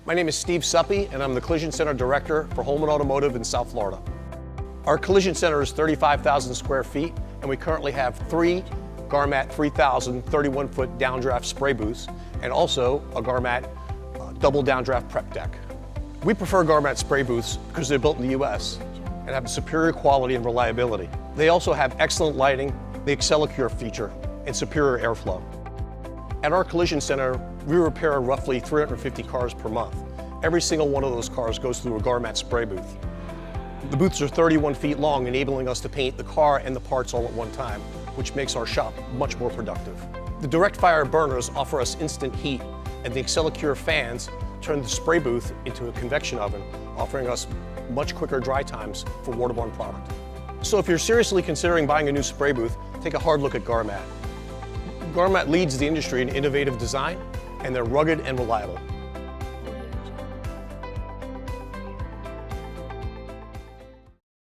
My name is Steve Suppy, and I'm the Collision Center Director for Holman Automotive in South Florida. Our Collision Center is 35,000 square feet, and we currently have 3 Garmat 3000 31-foot downdraft spray booths, and also a Garmat double downdraft prep deck. We prefer Garmat spray booths because they're built in the US and have superior quality and reliability. They also have excellent lighting, the Excelicure feature, and superior airflow. At our Collision Center, we repair roughly 350 cars per month. Every single one of those cars goes through a Garmat spray booth. The booths are 31 feet long, enabling us to paint the car and the parts all at one time, which makes our shop much more productive. The direct fire burners offer us instant heat, and the Excelicure fans turn the spray booth into a convection oven, offering us much quicker dry times for waterborne product. So if you're seriously considering buying a new spray booth, take a hard look at Garmat. Garmat leads the industry in innovative design, and they're rugged and reliable.